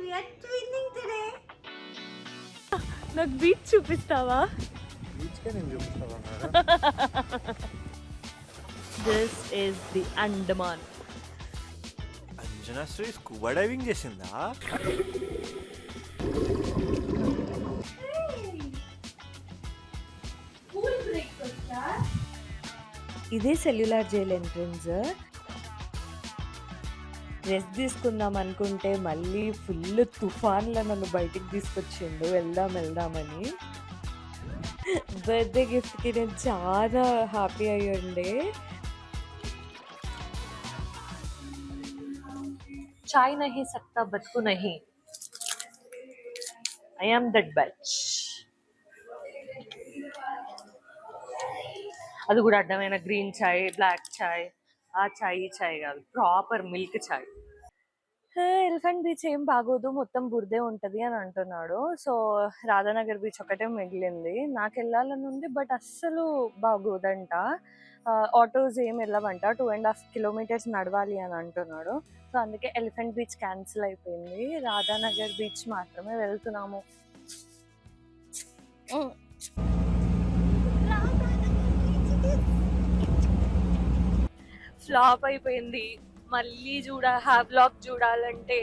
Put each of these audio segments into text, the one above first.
we are twinning today. నాకు beach చూపిస్తావా? This is the Andaman. Anjana Sri scuba diving చేసిందా? ఇదే సెల్యులార్ జైల్ ఎంట్రన్స్. రెస్ట్ తీసుకుందాం అనుకుంటే మళ్ళీ ఫుల్ తుఫాన్లో నన్ను బయటికి తీసుకొచ్చిండు వెళ్దామని. బర్త్డే గిఫ్ట్కి నేను చాలా హ్యాపీ అయ్యి ఉండే. చాయ్ నహీ సక్తా బతుకు నహీ, ఐ యామ్ దట్ బ్యాచ్. అది కూడా అడ్డమైన గ్రీన్ చాయ్, బ్లాక్ చాయ్, ఆ చాయ్ ఈ చాయ్ కాదు, ప్రాపర్ మిల్క్ చాయ్. ఎలిఫెంట్ బీచ్ ఏం బాగోదు, మొత్తం బురదే ఉంటుంది అని అంటున్నాడు. సో రాధానగర్ బీచ్ ఒకటే మిగిలింది. నాకు వెళ్ళాలని ఉంది, బట్ అస్సలు బాగోదంట. ఆటోస్ ఏం వెళ్ళవంట, 2.5 కిలోమీటర్స్ నడవాలి అని అంటున్నాడు. సో అందుకే ఎలిఫెంట్ బీచ్ క్యాన్సిల్ అయిపోయింది. రాధానగర్ బీచ్ మాత్రమే వెళ్తున్నాము. ఫ్లాప్ అయిపోయింది. మళ్ళీ హ్యావ్లాక్ చూడాలంటే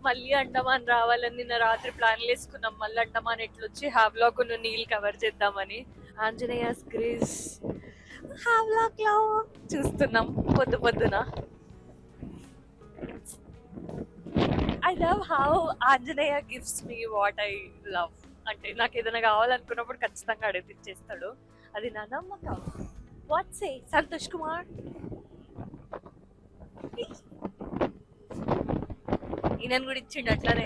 మళ్ళీ అండమాన్ రావాలని నిన్న రాత్రి ప్లాన్లు వేసుకున్నాం. మళ్ళీ అండమాన్ ఎట్లొచ్చి హ్యావ్లాక్ నీళ్ళు కవర్ చేద్దామని. ఆంజనేయస్ గ్రీస్ హ్యావ్లాక్ లో చూస్తున్నాం పొద్దున. I love how Anjaneya gives me what I love. అంటే నాకు ఏదైనా కావాలనుకున్నప్పుడు ఖచ్చితంగా అడిగి తెచ్చేస్తాడు. అది నా నమ్మకం. What say Santosh Kumar? ఈయనను కూడా ఇచ్చిండు అట్లానే.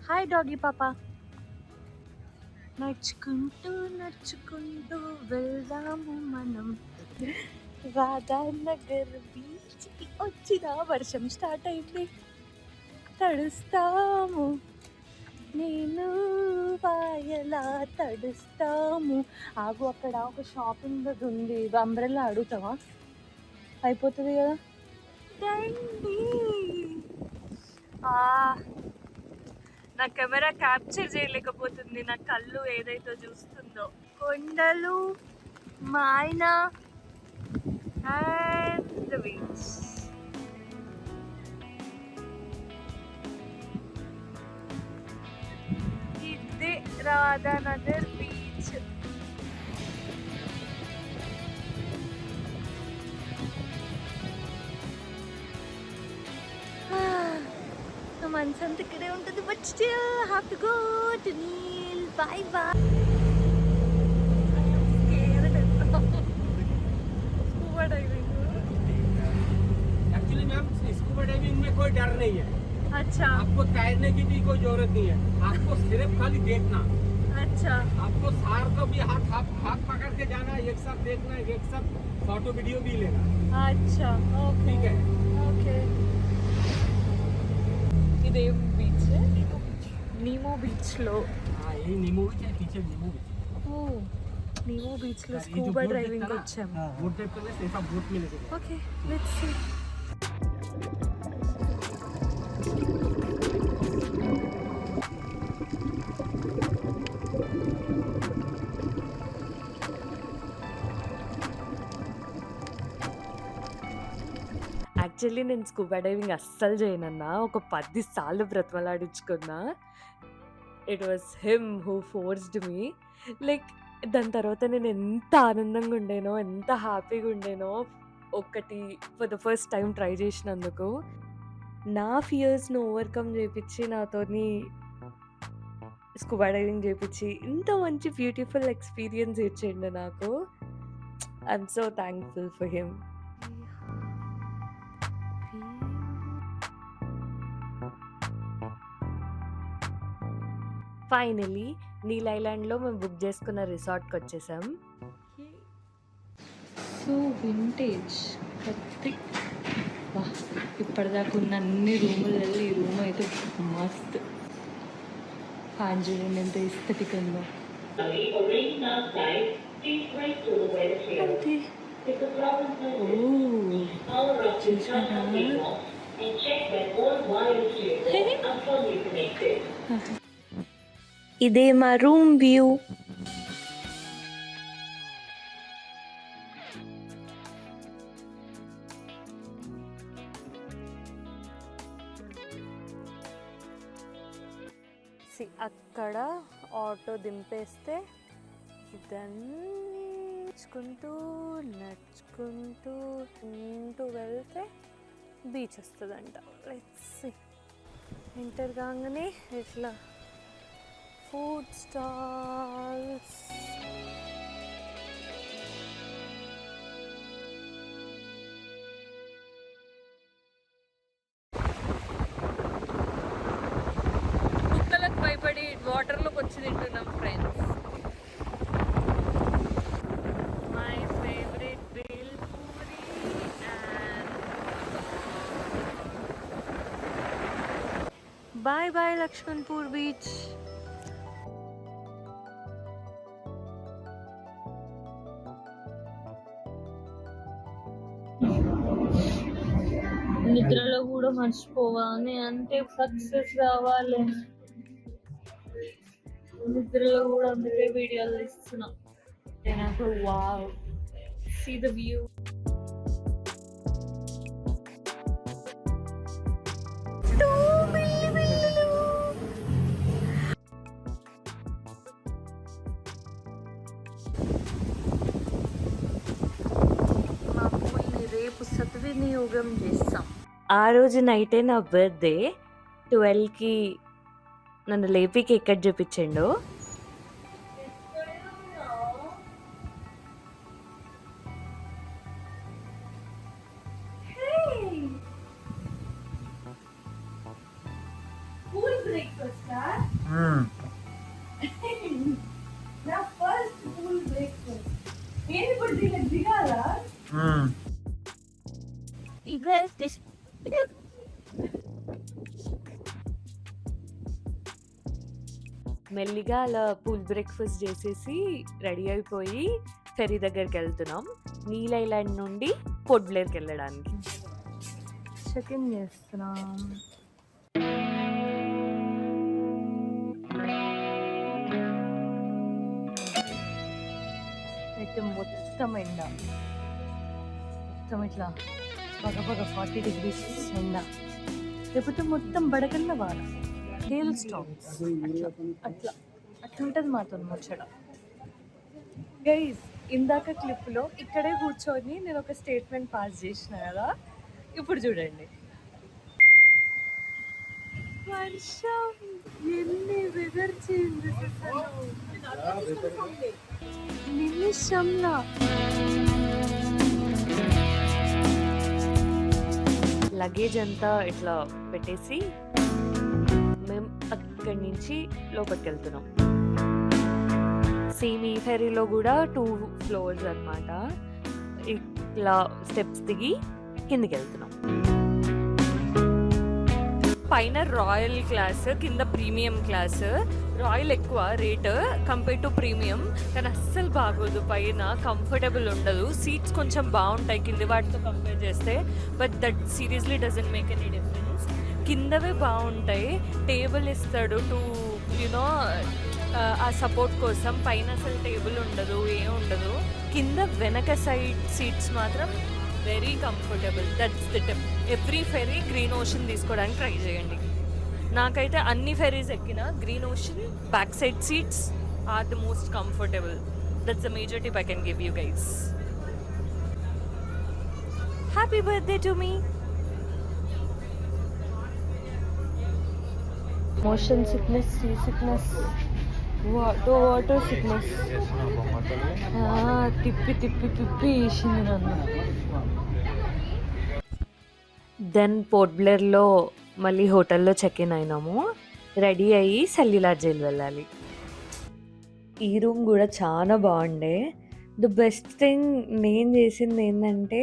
హాయ్ డాగీ పాపా. నడుచుకుంటూ వెళ్దాము మనం రాధానగర్ బీచ్ కి. వచ్చిన వర్షం స్టార్ట్ అయింది, తడుస్తాము నేను వాయలా తడుస్తాము. ఆగు, అక్కడ ఒక షాపింగ్ ఉంది, అంబ్రెల్లా అడుగుతావా? అయిపోతుంది కదా. నా కెమెరా క్యాప్చర్ చేయలేకపోతుంది, నా కళ్ళు ఏదైతే చూస్తుందో. కొండలు, మా ఆయన అండ్ ద బీచ్. ఇదే రాధానగర్ బీచ్. మనసంతా ఇక్కడే ఉంటుంది, but still have to go to Neil. Bye bye. Scuba diving actually ma'am scuba diving में कोई डर नहीं है. अच्छा, आपको तैरने की भी कोई जरूरत नहीं है, आपको सिर्फ खाली देखना. अच्छा, आपको सार को भी हाथ पकड़ के जाना, एक साथ देखना, एक साथ फोटो वीडियो भी लेना. अच्छा, ओके, ठीक है, ओके. ఇదే బీచ్, నీమో బీచ్ లో. ये नीमू बीच है, पीछे नीमू बीच. ఓ, నీమో బీచ్ లో స్కూబా డ్రైవింగ్ వచ్చాం. बोट टाइप का ऐसा बोट में लेके. Okay, let's see. యాక్చువల్లీ నేను స్కూబా డైవింగ్ అస్సలు చేయనన్నా, ఒక 10 సార్లు బ్రతిమలాడించుకున్నా. It was him who forced me. Like దాని తర్వాత నేను ఎంత ఆనందంగా ఉండేనో, ఎంత హ్యాపీగా ఉండేనో ఒకటి for the first time try చేసినందుకు. నా ఫియర్స్ను ఓవర్కమ్ చేయించి నాతోని స్కూబా డైవింగ్ చేయించి ఇంత మంచి బ్యూటిఫుల్ ఎక్స్పీరియన్స్ ఇచ్చిండు నాకు. I'm so thankful for him. Finally Neil ఐలాండ్లో మేము బుక్ చేసుకున్న రిసార్ట్కి వచ్చేసాం. సో వింటేజ్ కొత్త. ఇప్పటిదాకా ఉన్న అన్ని రూములలో ఈ రూమ్ అయితే మస్త్. ఆంజనేయుని ఎంత ఎస్థెటిక్ ఉందో. అంతే. ఓ ఇదే మా రూమ్ వ్యూ. అక్కడ ఆటో దింపేస్తే నడుచుకుంటూ వెళ్తే బీచ్ వస్తుందంట. Let's see. ఎంటర్ కాగానే ఇట్లా ఫుడ్ స్టాల్స్. కుక్కలకు భయపడి వాటర్లోకి వచ్చి తింటున్నాం friends. My favourite bhel puri and bye bye Laxmanpur beach. నిద్రలో కూడా మర్చిపోవాలి అంటే సక్సెస్ కావాలి. నిద్రలో కూడా అందుకే వీడియోలు ఇస్తున్నా. నాకు వావ్, సీ ద వ్యూ. మా పూల్ని రేపు సద్వినియోగం చేస్తాం. ఆ రోజు నైటే నా బర్త్డే. 12కి నన్ను లేపి కేక్ కట్ చూపించిండు. మెల్లిగా అలా పూల్ బ్రేక్ఫాస్ట్ చేసేసి రెడీ అయిపోయి ఫెరీ దగ్గరికి వెళ్తున్నాం. నీల్ ఐలాండ్ నుండి పోర్ట్ బ్లేర్కి వెళ్ళడానికి. చెక్ ఇన్ చేస్తున్నాం. అయితే మొత్తం ఎండ, మొత్తం ఇట్లా పగ 40 degrees ఎండ. లేకపోతే మొత్తం బడగల్ల వాన, హేల్ స్టార్మ్స్. అట్లా ఉంటుంది మాతో ముచ్చట. గైస్, ఇందాక క్లిప్లో ఇక్కడే కూర్చొని నేను ఒక స్టేట్మెంట్ పాస్ చేసిన కదా, ఇప్పుడు చూడండి. వర్షం, ఎన్ని వెదర్ చేంజెస్ నిమిషంలా. లగేజ్ అంతా ఇట్లా పెట్టేసి మేము అక్కడి నుంచి లోపలికి వెళ్తున్నాం. సేమ్ ఈ ఫెరీలో కూడా 2 floors అన్నమాట. ఇట్లా స్టెప్స్ దిగి కిందికి వెళ్తున్నాం. పైన రాయల్ క్లాస్, కింద ప్రీమియం క్లాస్. రాయల్ ఎక్కువ రేట్ కంపేర్ టు ప్రీమియం, కానీ అస్సలు బాగోదు. పైన కంఫర్టబుల్ ఉండదు. సీట్స్ కొంచెం బాగుంటాయి కింది వాటితో కంపేర్ చేస్తే, but that seriously doesn't make any difference. కిందవే బాగుంటాయి. టేబుల్ ఇస్తాడు టు యునో ఆ సపోర్ట్ కోసం. పైన అసలు టేబుల్ ఉండదు, ఏం ఉండదు. కింద వెనక సైడ్ సీట్స్ మాత్రం very comfortable. That's the tip. Every ferry green ocean తీసుకోవడానికి ట్రై చేయండి. నాకైతే అన్ని ఫెరీస్ ఎక్కిన green ocean back side seats are the most comfortable. That's the major tip I can give you guys. Happy birthday to me. Motion sickness, sea sickness, water sickness తిప్పి వేసింది నన్ను. Then port బ్లేర్లో మళ్ళీ హోటల్లో check in అయినాము. Ready అయ్యి cellular jail వెళ్ళాలి. ఈ రూమ్ కూడా చాలా బాగుండే. ద బెస్ట్ థింగ్ నేను చేసింది ఏంటంటే,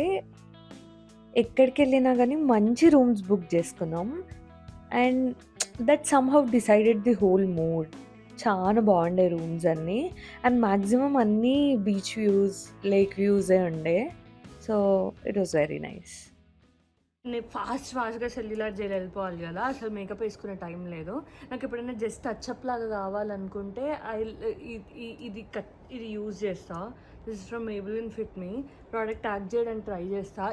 ఎక్కడికి వెళ్ళినా కానీ మంచి రూమ్స్ బుక్ చేసుకున్నాం. And that somehow decided the whole mood. చాలా బాగుండే రూమ్స్ అన్నీ. అండ్ మ్యాక్సిమం అన్నీ బీచ్ వ్యూస్, లేక్ వ్యూసే ఉండే. So it was very nice. నేను ఫాస్ట్‌గా సెల్యులార్ జెల్ వెళ్ళిపోవాలి గదా! అసలు మేకప్ ఏసుకునే టైం లేదు. నాకెప్పుడైనా జస్ట్ టచప్ లాగా కావాలనుకుంటే ఇది యూజ్ చేస్తా. This is from Maybelline fit me. Product act చేయడానికి ట్రై చేస్తా.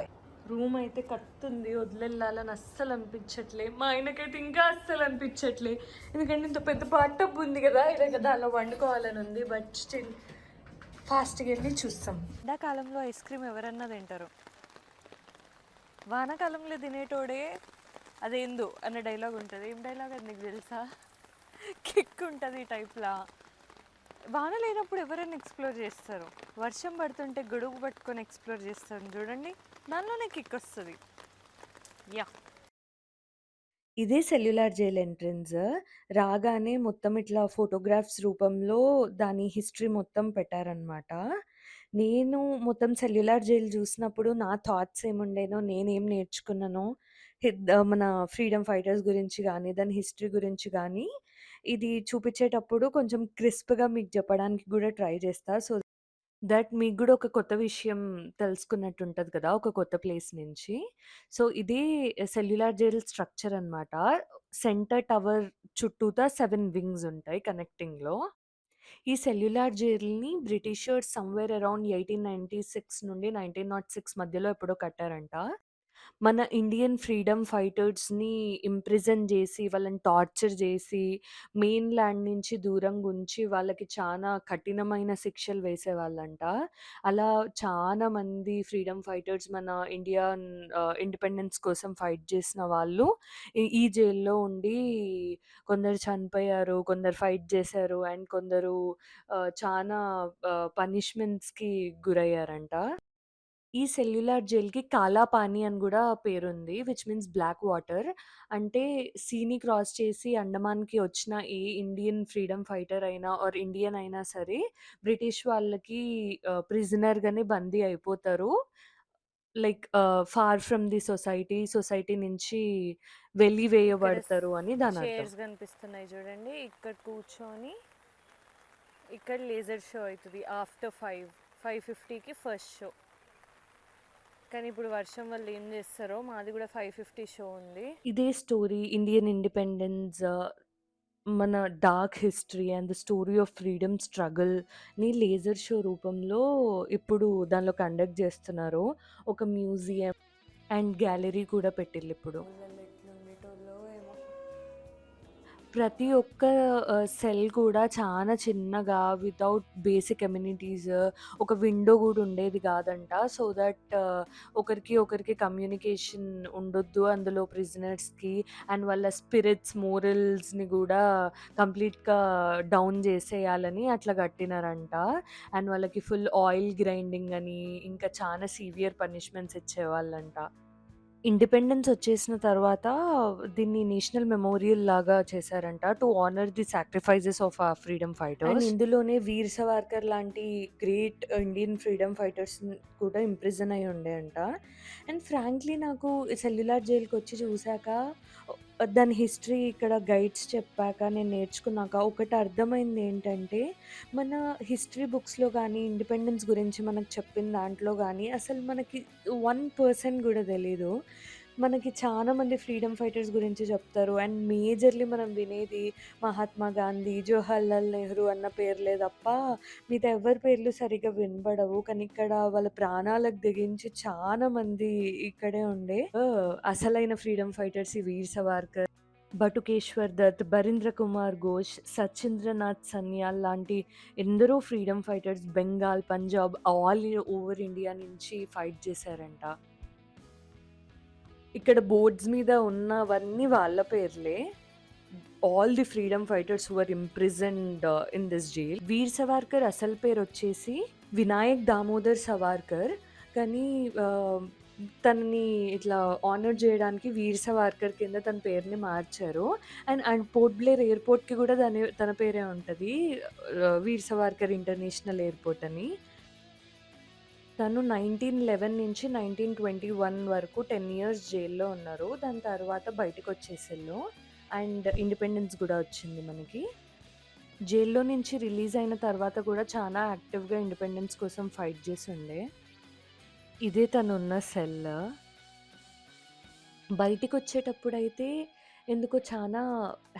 రూమ్ అయితే కత్తుంది. వదిలెళ్ళాలని అస్సలు అనిపించట్లే. మా ఆయనకైతే ఇంకా అస్సలు అనిపించట్లే. ఎందుకంటే ఇంత పెద్ద బాత్ టబ్ ఉంది కదా! ఇలాగ దానిలో వండుకోవాలని ఉంది. బట్ స్టిల్ ఫాస్ట్‌గా వెళ్ళి చూస్తాం. ఎండాకాలంలో ఐస్ క్రీమ్ ఎవరన్నా తింటారు. వానాకాలంలో తినేటోడే అదేందో అన్న డైలాగ్ ఉంటుంది. ఏం డైలాగ్ అది నీకు తెలుసా? కిక్ ఉంటుంది ఈ టైప్లా. వాన లేనప్పుడు ఎవరైనా ఎక్స్ప్లోర్ చేస్తారు. వర్షం పడుతుంటే గొడుగు పట్టుకొని ఎక్స్ప్లోర్ చేస్తారు చూడండి. దానిలోనే కిక్ వస్తుంది. యా, ఇదే సెల్యులార్ జైల్ ఎంట్రన్స్. రాగానే మొత్తం ఇట్లా ఫోటోగ్రాఫ్స్ రూపంలో దాని హిస్టరీ మొత్తం పెట్టారనమాట. నేను మొత్తం సెల్యులార్ జైల్ చూసినప్పుడు నా థాట్స్ ఏముండేనో, నేనేం నేర్చుకున్నానో, మన ఫ్రీడమ్ ఫైటర్స్ గురించి గానీ, దాని హిస్టరీ గురించి గానీ, ఇది చూపించేటప్పుడు కొంచెం క్రిస్ప్‌గా మీకు చెప్పడానికి గూడా ట్రై చేస్తా. సో దట్ మీకు గూడా ఒక కొత్త విషయం తెలుసుకున్నట్టు ఉంటది కదా! ఒక కొత్త ప్లేస్ నుంచి. సో, ఇదే సెల్యులార్ జైల్ స్ట్రక్చర్ అనమాట. సెంటర్ టవర్ చుట్టూతా 7 వింగ్స్ ఉంటాయి కనెక్టింగ్‌లో. ఈ సెల్యులార్ జైల్‌ని బ్రిటిషర్స్ సమ్‌వేర్ అరౌండ్ 1896 నుండి 1906 మధ్యలో ఎప్పుడో కట్టారంట. మన ఇండియన్ ఫ్రీడమ్ ఫైటర్స్‌ని ఇంప్రిజన్ జేసి, వాళ్ళని టార్చర్ జేసి, మెయిన్ ల్యాండ్ నుంచి దూరంగుంచి, వాళ్ళకి చానా కఠినమైన శిక్షలు వేసేవాళ్ళంట. అలా చాలా మంది ఫ్రీడమ్ ఫైటర్స్ మన ఇండిపెండెన్స్ కోసం ఫైట్ జేసిన వాళ్ళు ఈ జైల్‌లో ఉండి కొందరు చనిపోయారు, కొందరు ఫైట్ జేశారు. అండ్ కొందరు చానా పనిష్మెంట్స్‌కి గురయ్యారంట. ఈ సెల్యులార్ జెల్‌కి కాలా పానీ అని గూడా పేరుంది. Which means black water. అంటే సీని క్రాస్ చేసి అండమాన్‌కి వచ్చిన ఏ ఇండియన్ ఫ్రీడమ్ ఫైటర్ అయినా ఆర్ ఇండియన్ అయినా సరే, బ్రిటిష్ వాళ్ళకి ప్రిజనర్‌గానే బందీ అయిపోతారు. Like far from the society నుంచి ఇక్కడ వెలివేయబడతారు అని దానర్థం. చైర్స్ కనిపిస్తున్నాయి చూడండి. ఇక్కడ కూర్చొని ఇక్కడ లేజర్ షో అవుతుంది ఆఫ్టర్ 5:50కి ఫస్ట్ షో. కానీ ఇప్పుడు వర్షం వల్ల ఏం చేస్తారో, మాది కూడా 5:50 షో ఉంది. ఇదే స్టోరీ ఇండియన్ ఇండిపెండెన్స్, మన dark history and the story of freedom స్ట్రగుల్‌ని లేజర్ షో రూపంలో ఇప్పుడు దానిలో కండక్ట్ చేస్తున్నారు. ఒక మ్యూజియం అండ్ గ్యాలరీ కూడా పెట్టిల్లిప్పుడు. ప్రతి ఒక్క సెల్ కూడా చాలా చిన్నగా వితౌట్ బేసిక్ అమ్యూనిటీస్, ఒక విండో గూడా ఉండేది గాదంట. సో దట్ ఒకరికి కమ్యూనికేషన్ ఉండొద్దు అందులో ప్రిజనర్స్‌కి. అండ్ వాళ్ళ స్పిరిట్స్, మోరల్స్‌ని గూడా కంప్లీట్‌గా డౌన్ జేసేయాలని అట్లా కట్టినారంట. అండ్ వాళ్ళకి ఫుల్ ఆయిల్ గ్రైండింగ్ అని, ఇంకా చాలా సివియర్ పనిష్మెంట్స్ ఇచ్చేవాళ్ళంట. ఇండిపెండెన్స్ వచ్చేసిన తర్వాత దీన్ని నేషనల్ మెమోరియల్ లాగా చేశారంట. To honour the sacrifices of our freedom fighters. And ఇందులోనే వీర్ సవార్కర్ లాంటి గ్రేట్ ఇండియన్ ఫ్రీడమ్ ఫైటర్స్ కూడా ఇంప్రిజన్ అయ్యి ఉండే అంట. అండ్ ఫ్రాంక్లీ నాకు సెల్యులార్ జైలుకి వచ్చి చూసాక, దాని హిస్టరీ ఇక్కడ గైడ్స్ చెప్పాక, నేను నేర్చుకున్నాక ఒకటి అర్థమైంది ఏంటంటే, మన హిస్టరీ బుక్స్‌లో గానీ, ఇండిపెండెన్స్ గురించి మనకు చెప్పిన దాంట్లో గానీ, అసలు మనకి 1% గూడా తెలీదు. మనకి చాలా మంది ఫ్రీడమ్ ఫైటర్స్ గురించి చెప్తారు. అండ్ మేజర్‌లీ మనం వినేది మహాత్మా గాంధీ, జవహర్లాల్ నెహ్రూ అన్న పేర్లే తప్ప మిగతా ఎవరి పేర్లు సరిగ్గా వినబడవు. కానీ ఇక్కడ వాళ్ళ ప్రాణాలకు తెగించి చాలా మంది ఇక్కడే ఉండే అసలైన ఫ్రీడమ్ ఫైటర్స్ ఈ వీర్ సవార్కర్, బటుకేశ్వర్ దత్, బరీంద్ర కుమార్ ఘోష్, సచ్చింద్రనాథ్ సన్యాల్ లాంటి ఎందరో freedom fighters Bengal, Punjab all over India నుంచి ఫైట్ చేశారంట. ఇక్కడ బోర్డ్స్ మీద ఉన్నవన్నీ వాళ్ళ పేర్లే. All the freedom fighters who are imprisoned in this jail. Veer Savarkar అసలు పేరు వచ్చేసి వినాయక్ దామోదర్ సవార్కర్. కానీ తనని ఇట్లా ఆనర్ చేయడానికి వీర్ సవార్కర్ కింద తన పేరుని మార్చారు. అండ్ పోర్ట్ బ్లేర్ ఎయిర్‌పోర్ట్‌కి కూడా తన పేరే ఉంటది. వీర్ సవార్కర్ ఇంటర్నేషనల్ ఎయిర్‌పోర్ట్ అని. తను 1911 నుంచి 1921 వరకు 10 ఇయర్స్ జైల్‌లో ఉన్నారు. దాని తర్వాత బయటకొచ్చేసిల్లు. అండ్ ఇండిపెండెన్స్ గూడా వచ్చింది మనకి. జైల్‌లో నుంచి రిలీజ్ అయిన తర్వాత కూడా చాలా యాక్టివ్‌గా ఇండిపెండెన్స్ కోసం ఫైట్ చేసుండే. ఇదే తనున్న సెల్. బయటికొచ్చేటప్పుడైతే ఎందుకో చానా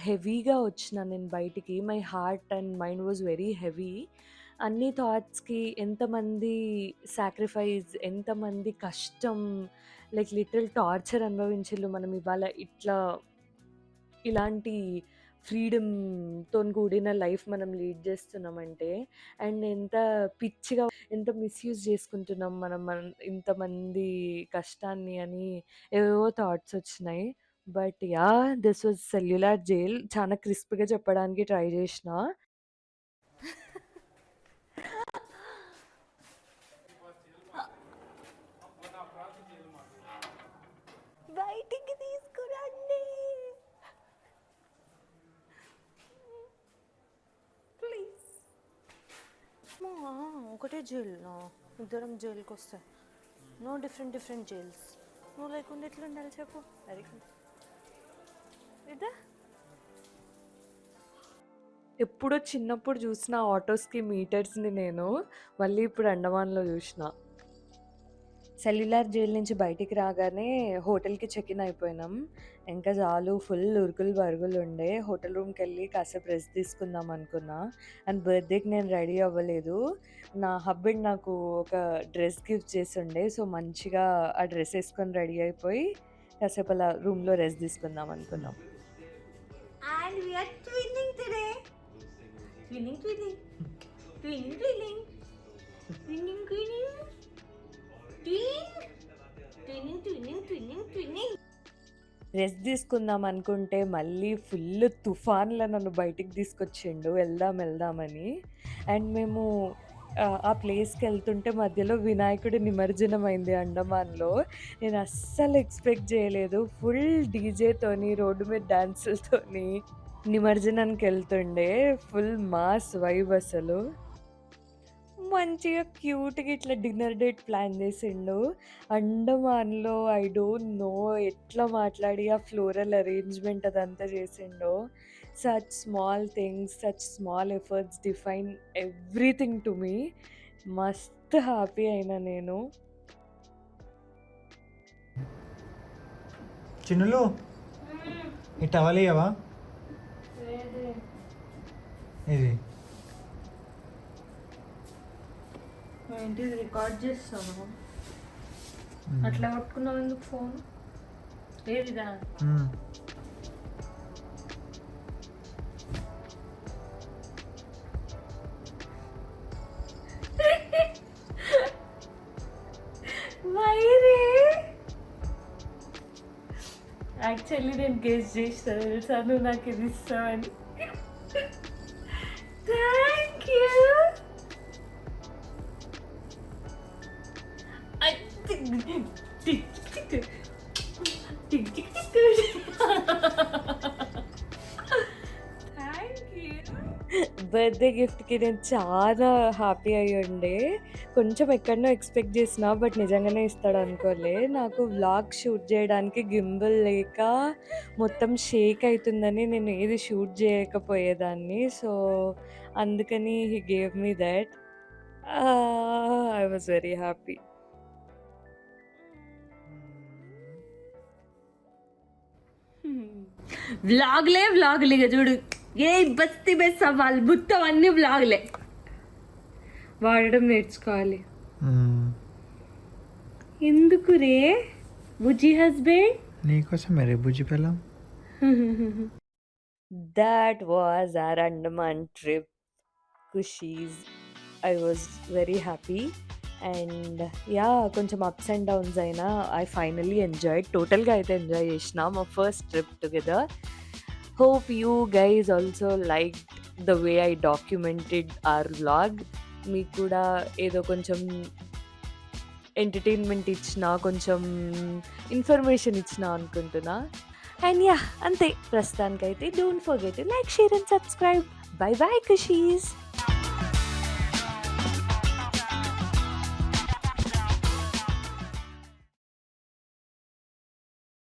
హెవీగా వచ్చినా నేను బయటికి. My heart and mind was very heavy. అన్ని థాట్స్‌కి ఎంతమంది సాక్రిఫైస్, ఎంతమంది కష్టం, లైక్ లిటరల్ టార్చర్ అనుభవించిల్లు మనం ఇవాళ ఇలాంటి ఫ్రీడమ్‌తోని కూడిన లైఫ్ మనం లీడ్ చేస్తున్నామంటే, అండ్ ఎంత పిచ్చిగా, ఎంత మిస్‌యూజ్ చేసుకుంటున్నాం ఇంతమంది కష్టాన్ని అని ఏవేవో థాట్స్ వచ్చినాయి. But yeah! This was cellular jail. చాలా క్రిస్ప్‌గా చెప్పడానికి ట్రై చేషినా. బయటికి తీసుకురండి. ప్లీజ్. ఒకటే జైలు, ఇద్దరం జైలుకి వస్తాయి. No different jails. నువ్వు లేకుండా ఎట్లుండాలి చెప్పు. అది ఇదా ఎప్పుడో చిన్నప్పుడు చూసిన ఆటోస్కి మీటర్స్ని నేను మళ్ళీ ఇప్పుడు అండమాన్లో చూసిన. సెల్యులార్ జైలు నుంచి బయటికి రాగానే హోటల్కి చెక్ ఇన్ అయిపోయినాం. ఇంకా చాలు, ఫుల్ ఉరుకులు పరుగులు ఉండే. హోటల్ రూమ్కి వెళ్ళి కాసేపు రెస్ట్ తీసుకుందాం అనుకున్నా. అండ్ బర్త్డేకి నేను రెడీ అవ్వలేదు. నా హస్బెండ్ నాకు ఒక డ్రెస్ గిఫ్ట్ చేసి ఉండే. సో మంచిగా ఆ డ్రెస్ వేసుకొని రెడీ అయిపోయి కాసేపు అలా రూమ్లో రెస్ట్ తీసుకుందాం అనుకున్నాం. And we are twinning today. Twinning. Twinning. Twin. Rest తీసుకుందాం అనుకుంటే మళ్ళీ ఫుల్ తుఫాన్లో నన్ను బయటికి తీసుకొచ్చిండు వెళ్దామని. అండ్ మేము ఆ ప్లేస్కి వెళ్తుంటే మధ్యలో వినాయకుడి నిమజ్జనం అయింది అండమాన్లో. నేను అస్సలు ఎక్స్పెక్ట్ చేయలేదు. ఫుల్ డీజేతోని, రోడ్డు మీద డాన్సులతోని నిమజ్జనానికి వెళ్తుండే. ఫుల్ మాస్ వైబ్ అసలు. మంచిగా క్యూట్‌గా ఇట్లా డిన్నర్ డేట్ ప్లాన్ చేసిండు. అండమాన్‌లో ఐ డోంట్ నో ఎట్లా మాట్లాడి ఆ ఫ్లోరల్ అరేంజ్‌మెంట్ అదంతా చేసిండో. Such small things, such small efforts define everything to me. మస్త్ హ్యాపీ అయినా నేను. చిన్నులు ఈ టవల్ ఇయ్యవా? ఇది ఏంటిది రికార్డ్ చేస్తాను. అట్లా పట్టుకున్నావు ఎందుకు ఫోన్? ఏదిదా? యాక్చువల్లీ నేను గెస్ చేసిన తెలుసా నువ్వు నాకు ఇది ఇస్తావని. Thank you. బర్త్డే గిఫ్ట్కి నేను చాలా హ్యాపీ అయ్యి ఉండే. కొంచెం ఎక్కడనో ఎక్స్పెక్ట్ చేసిన, బట్ నిజంగానే ఇస్తాడు అనుకోలే. నాకు వ్లాగ్ షూట్ చేయడానికి గింబల్ లేక మొత్తం షేక్ అవుతుందని నేను ఏది షూట్ చేయకపోయేదాన్ని. సో అందుకని he gave me that. I was very happy. వ్లాగ్లే ఇక చూడు, ఏ బస్తి బెస్ సవాల్ మొత్తం అన్ని వ్లాగ్లే. వాడడం నేర్చుకోవాలి. ఎందుకు రే బుజ్జి హస్బెండ్? నీకోసం రే బుజ్జి పిల్లం. That was our Andaman trip, Kushis. I was very happy. And yeah, కొంచెం ups and downs అయినా I finally enjoyed. టోటల్గా అయితే ఎంజాయ్ చేసిన మా first trip together. Hope you guys also liked the way I documented our vlog. మీకు కూడా ఏదో కొంచెం ఎంటర్టైన్మెంట్ ఇచ్చిన, కొంచెం ఇన్ఫర్మేషన్ ఇచ్చిన అనుకుంటున్నా. అండ్ యా, అంతే ప్రస్తుతానికైతే. Don't forget to like, share and subscribe. Bye bye కుషీస్.